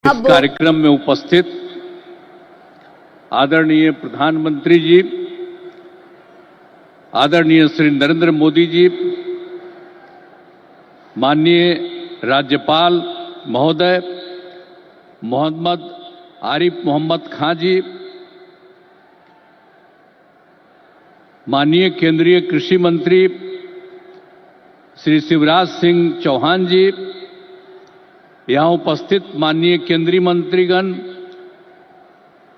इस कार्यक्रम में उपस्थित आदरणीय प्रधानमंत्री जी, आदरणीय श्री नरेंद्र मोदी जी, माननीय राज्यपाल महोदय मोहम्मद आरिफ मोहम्मद खान जी, माननीय केंद्रीय कृषि मंत्री श्री शिवराज सिंह चौहान जी, यहाँ उपस्थित माननीय केंद्रीय मंत्रीगण,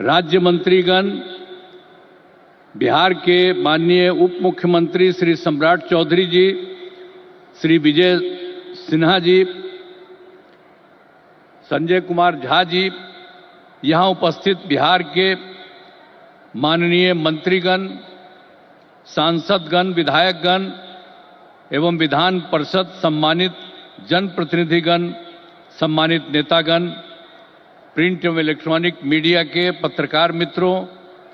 राज्य मंत्रीगण, बिहार के माननीय उप मुख्यमंत्री श्री सम्राट चौधरी जी, श्री विजय सिन्हा जी, संजय कुमार झा जी, यहाँ उपस्थित बिहार के माननीय मंत्रीगण, सांसदगण, विधायकगण एवं विधान परिषद सम्मानित जनप्रतिनिधिगण, सम्मानित नेतागण, प्रिंट एवं इलेक्ट्रॉनिक मीडिया के पत्रकार मित्रों,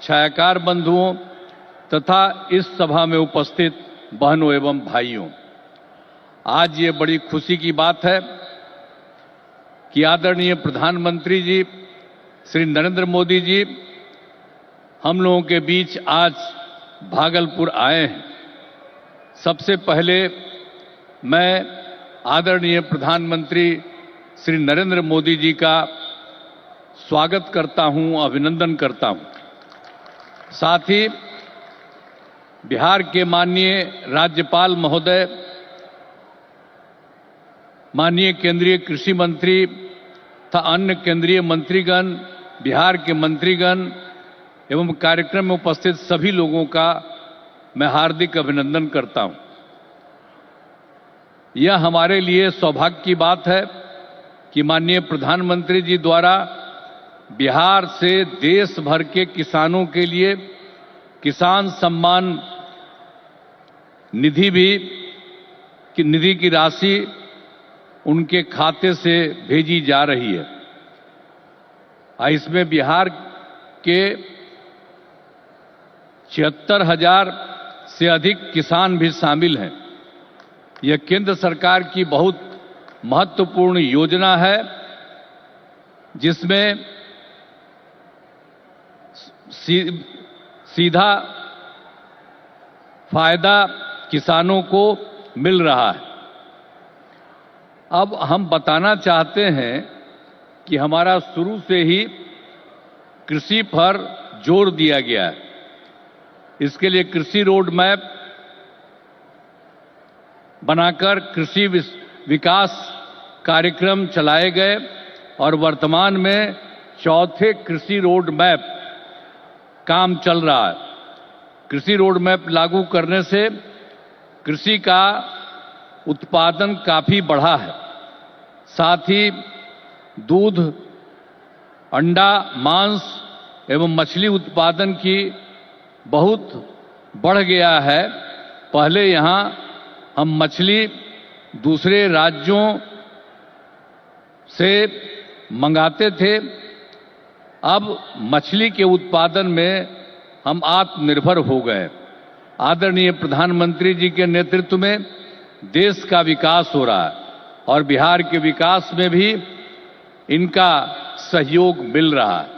छायाकार बंधुओं तथा इस सभा में उपस्थित बहनों एवं भाइयों, आज ये बड़ी खुशी की बात है कि आदरणीय प्रधानमंत्री जी श्री नरेंद्र मोदी जी हम लोगों के बीच आज भागलपुर आए हैं। सबसे पहले मैं आदरणीय प्रधानमंत्री श्री नरेंद्र मोदी जी का स्वागत करता हूं, अभिनंदन करता हूं। साथ ही बिहार के माननीय राज्यपाल महोदय, माननीय केंद्रीय कृषि मंत्री तथा अन्य केंद्रीय मंत्रीगण, बिहार के मंत्रीगण एवं कार्यक्रम में उपस्थित सभी लोगों का मैं हार्दिक अभिनंदन करता हूं। यह हमारे लिए सौभाग्य की बात है कि माननीय प्रधानमंत्री जी द्वारा बिहार से देश भर के किसानों के लिए किसान सम्मान निधि की राशि उनके खाते से भेजी जा रही है। इसमें बिहार के 76,000 से अधिक किसान भी शामिल हैं। यह केंद्र सरकार की बहुत महत्वपूर्ण योजना है जिसमें सीधा फायदा किसानों को मिल रहा है। अब हम बताना चाहते हैं कि हमारा शुरू से ही कृषि पर जोर दिया गया है। इसके लिए कृषि रोड मैप बनाकर कृषि विकास कार्यक्रम चलाए गए और वर्तमान में चौथे कृषि रोड मैप काम चल रहा है। कृषि रोड मैप लागू करने से कृषि का उत्पादन काफी बढ़ा है। साथ ही दूध, अंडा, मांस एवं मछली उत्पादन की बहुत बढ़ गया है। पहले यहां हम मछली दूसरे राज्यों से मंगाते थे, अब मछली के उत्पादन में हम आत्मनिर्भर हो गए। आदरणीय प्रधानमंत्री जी के नेतृत्व में देश का विकास हो रहा है और बिहार के विकास में भी इनका सहयोग मिल रहा है।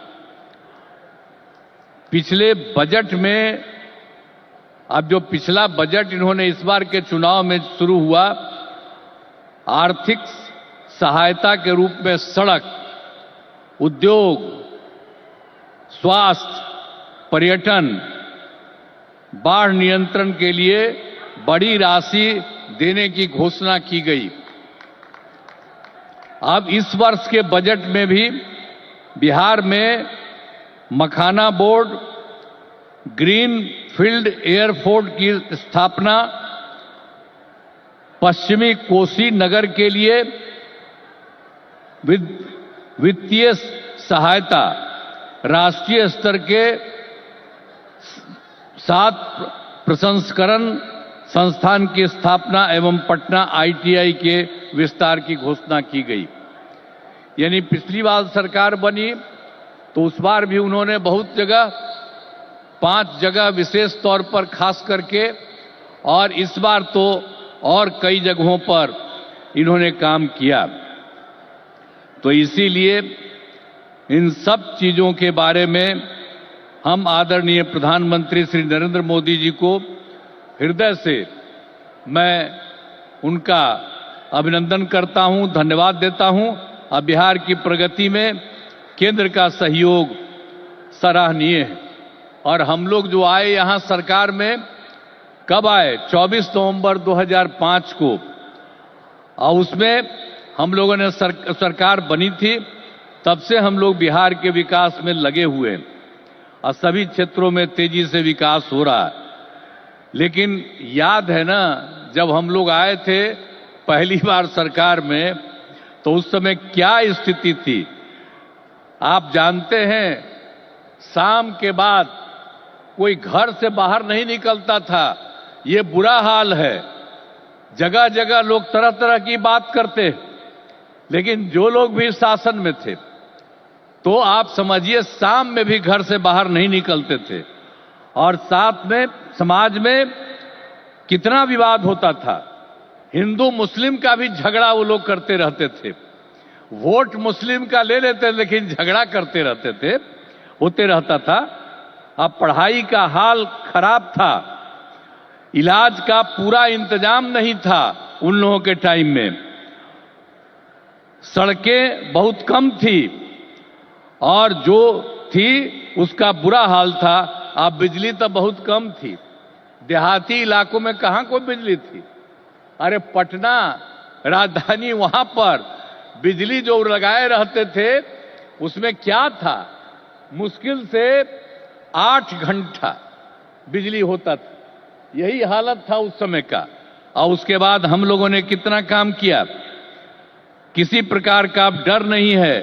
पिछले बजट में, अब जो पिछला बजट इन्होंने इस बार के चुनाव में शुरू हुआ, आर्थिक सहायता के रूप में सड़क, उद्योग, स्वास्थ्य, पर्यटन, बाढ़ नियंत्रण के लिए बड़ी राशि देने की घोषणा की गई। अब इस वर्ष के बजट में भी बिहार में मखाना बोर्ड, ग्रीन फील्ड एयरपोर्ट की स्थापना, पश्चिमी कोसी नगर के लिए वित्तीय सहायता, राष्ट्रीय स्तर के 7 प्रसंस्करण संस्थान की स्थापना एवं पटना ITI के विस्तार की घोषणा की गई। यानी पिछली बार सरकार बनी तो उस बार भी उन्होंने बहुत जगह, 5 जगह विशेष तौर पर खास करके, और इस बार तो और कई जगहों पर इन्होंने काम किया। तो इसीलिए इन सब चीजों के बारे में हम आदरणीय प्रधानमंत्री श्री नरेंद्र मोदी जी को हृदय से मैं उनका अभिनंदन करता हूं, धन्यवाद देता हूं। और बिहार की प्रगति में केंद्र का सहयोग सराहनीय है। और हम लोग जो आए यहां सरकार में, कब आए? 24 नवंबर 2005 को, और उसमें हम लोगों ने सरकार बनी थी। तब से हम लोग बिहार के विकास में लगे हुए हैं और सभी क्षेत्रों में तेजी से विकास हो रहा है। लेकिन याद है ना, जब हम लोग आए थे पहली बार सरकार में, तो उस समय क्या स्थिति थी आप जानते हैं। शाम के बाद कोई घर से बाहर नहीं निकलता था, ये बुरा हाल है। जगह जगह लोग तरह तरह की बात करते, लेकिन जो लोग भी शासन में थे, तो आप समझिए शाम में भी घर से बाहर नहीं निकलते थे। और साथ में समाज में कितना विवाद होता था। हिंदू मुस्लिम का भी झगड़ा वो लोग करते रहते थे। वोट मुस्लिम का ले लेते, लेकिन झगड़ा करते रहते थे, होते रहता था। अब पढ़ाई का हाल खराब था, इलाज का पूरा इंतजाम नहीं था उन लोगों के टाइम में। सड़कें बहुत कम थी और जो थी उसका बुरा हाल था। अब बिजली तो बहुत कम थी, देहाती इलाकों में कहां कोई बिजली थी। अरे पटना राजधानी, वहां पर बिजली जो लगाए रहते थे उसमें क्या था, मुश्किल से 8 घंटा बिजली होता था। यही हालत था उस समय का। और उसके बाद हम लोगों ने कितना काम किया, किसी प्रकार का डर नहीं है।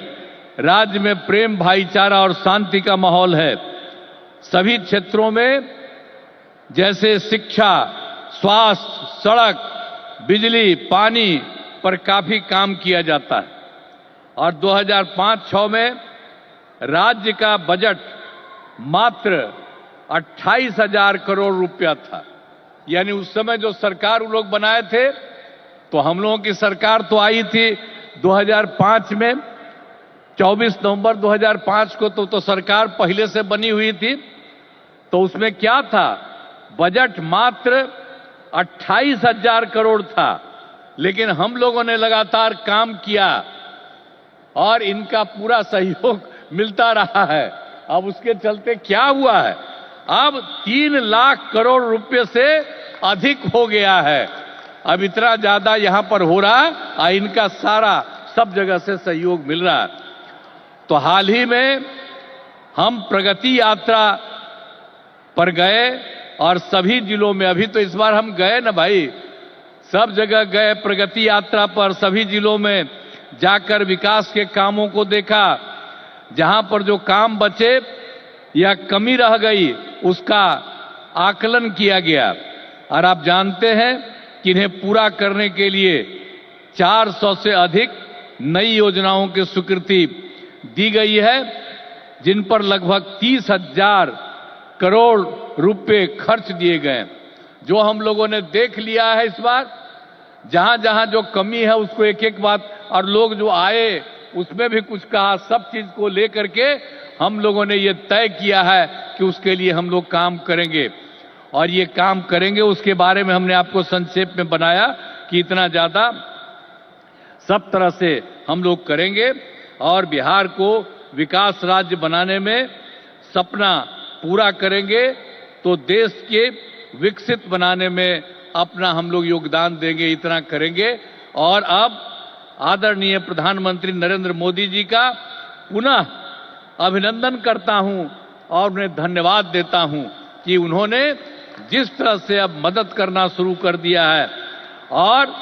राज्य में प्रेम, भाईचारा और शांति का माहौल है। सभी क्षेत्रों में जैसे शिक्षा, स्वास्थ्य, सड़क, बिजली, पानी पर काफी काम किया जाता है। और 2005-06 में राज्य का बजट मात्र 28,000 करोड़ रुपया था। यानी उस समय जो सरकार वो लोग बनाए थे, तो हम लोगों की सरकार तो आई थी 2005 में, 24 नवंबर 2005 को तो सरकार पहले से बनी हुई थी। तो उसमें क्या था, बजट मात्र 28,000 करोड़ था। लेकिन हम लोगों ने लगातार काम किया और इनका पूरा सहयोग मिलता रहा है। अब उसके चलते क्या हुआ है, अब 3 लाख करोड़ रुपए से अधिक हो गया है। अब इतना ज्यादा यहां पर हो रहा है और इनका सारा सब जगह से सहयोग मिल रहा है। तो हाल ही में हम प्रगति यात्रा पर गए और सभी जिलों में, अभी तो इस बार हम गए ना भाई, सब जगह गए प्रगति यात्रा पर, सभी जिलों में जाकर विकास के कामों को देखा। जहां पर जो काम बचे या कमी रह गई उसका आकलन किया गया। और आप जानते हैं कि इन्हें पूरा करने के लिए 400 से अधिक नई योजनाओं की स्वीकृति दी गई है, जिन पर लगभग 30,000 करोड़ रुपए खर्च दिए गए। जो हम लोगों ने देख लिया है इस बार, जहां जहां जो कमी है उसको एक एक बात, और लोग जो आए उसमें भी कुछ कहा, सब चीज को लेकर के हम लोगों ने ये तय किया है कि उसके लिए हम लोग काम करेंगे। और ये काम करेंगे उसके बारे में हमने आपको संक्षेप में बनाया कि इतना ज्यादा सब तरह से हम लोग करेंगे और बिहार को विकास राज्य बनाने में सपना पूरा करेंगे, तो देश के विकसित बनाने में अपना हम लोग योगदान देंगे, इतना करेंगे। और अब आदरणीय प्रधानमंत्री नरेंद्र मोदी जी का पुनः अभिनंदन करता हूं और उन्हें धन्यवाद देता हूं कि उन्होंने जिस तरह से अब मदद करना शुरू कर दिया है। और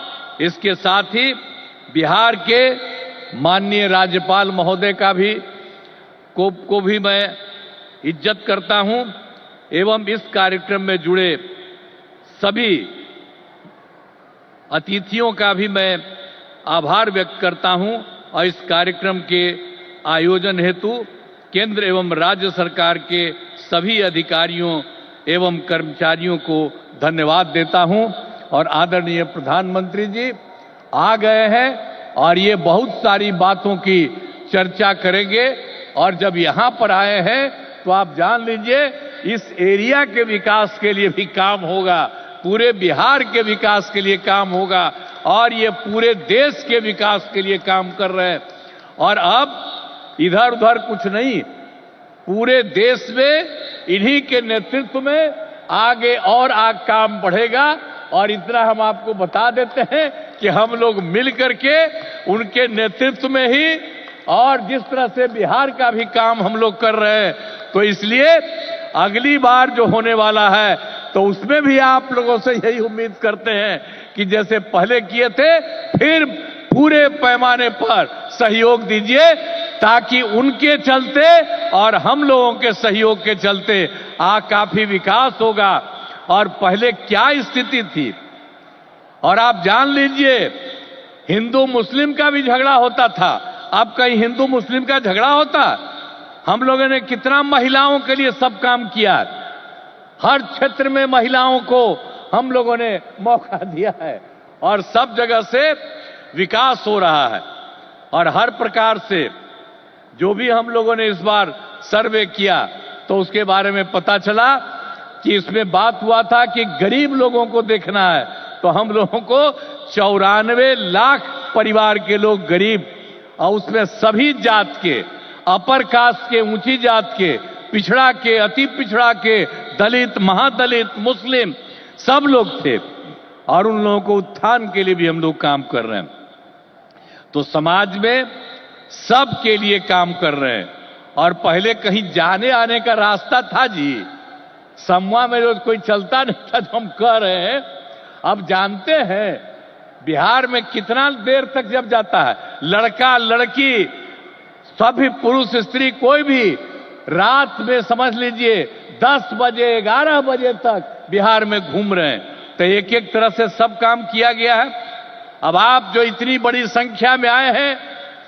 इसके साथ ही बिहार के माननीय राज्यपाल महोदय का भी को भी मैं इज्जत करता हूं एवं इस कार्यक्रम में जुड़े सभी अतिथियों का भी मैं आभार व्यक्त करता हूं। और इस कार्यक्रम के आयोजन हेतु केंद्र एवं राज्य सरकार के सभी अधिकारियों एवं कर्मचारियों को धन्यवाद देता हूं। और आदरणीय प्रधानमंत्री जी आ गए हैं और ये बहुत सारी बातों की चर्चा करेंगे। और जब यहां पर आए हैं तो आप जान लीजिए इस एरिया के विकास के लिए भी काम होगा, पूरे बिहार के विकास के लिए काम होगा और ये पूरे देश के विकास के लिए काम कर रहे हैं। और अब इधर उधर कुछ नहीं, पूरे देश में इन्हीं के नेतृत्व में आगे और काम बढ़ेगा। और इतना हम आपको बता देते हैं कि हम लोग मिल करके उनके नेतृत्व में ही और जिस तरह से बिहार का भी काम हम लोग कर रहे हैं, तो इसलिए अगली बार जो होने वाला है तो उसमें भी आप लोगों से यही उम्मीद करते हैं कि जैसे पहले किए थे फिर पूरे पैमाने पर सहयोग दीजिए, ताकि उनके चलते और हम लोगों के सहयोग के चलते काफी विकास होगा। और पहले क्या स्थिति थी, और आप जान लीजिए हिंदू मुस्लिम का भी झगड़ा होता था, अब कहीं हिंदू मुस्लिम का झगड़ा होता? हम लोगों ने कितना महिलाओं के लिए सब काम किया, हर क्षेत्र में महिलाओं को हम लोगों ने मौका दिया है और सब जगह से विकास हो रहा है। और हर प्रकार से जो भी हम लोगों ने इस बार सर्वे किया तो उसके बारे में पता चला कि इसमें बात हुआ था कि गरीब लोगों को देखना है, तो हम लोगों को 94 लाख परिवार के लोग गरीब, और उसमें सभी जात के, अपर कास्ट के, ऊंची जात के, पिछड़ा के, अति पिछड़ा के, दलित, महादलित, मुस्लिम, सब लोग थे। और उन लोगों को उत्थान के लिए भी हम लोग काम कर रहे हैं। तो समाज में सब के लिए काम कर रहे हैं। और पहले कहीं जाने आने का रास्ता था जी, समूह में जो कोई चलता नहीं था, तो हम कह रहे हैं अब जानते हैं बिहार में कितना देर तक जब जाता है, लड़का लड़की सभी पुरुष स्त्री कोई भी रात में समझ लीजिए 10 बजे 11 बजे तक बिहार में घूम रहे हैं। तो एक एक तरह से सब काम किया गया है। अब आप जो इतनी बड़ी संख्या में आए हैं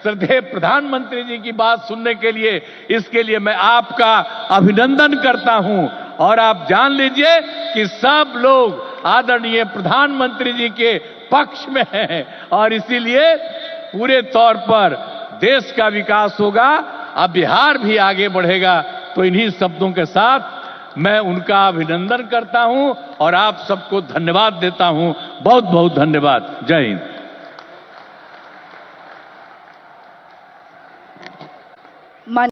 श्रद्धेय प्रधानमंत्री जी की बात सुनने के लिए, इसके लिए मैं आपका अभिनंदन करता हूं। और आप जान लीजिए कि सब लोग आदरणीय प्रधानमंत्री जी के पक्ष में हैं और इसीलिए पूरे तौर पर देश का विकास होगा, अब बिहार भी आगे बढ़ेगा। तो इन्हीं शब्दों के साथ मैं उनका अभिनंदन करता हूं और आप सबको धन्यवाद देता हूं। बहुत बहुत धन्यवाद। जय हिंद।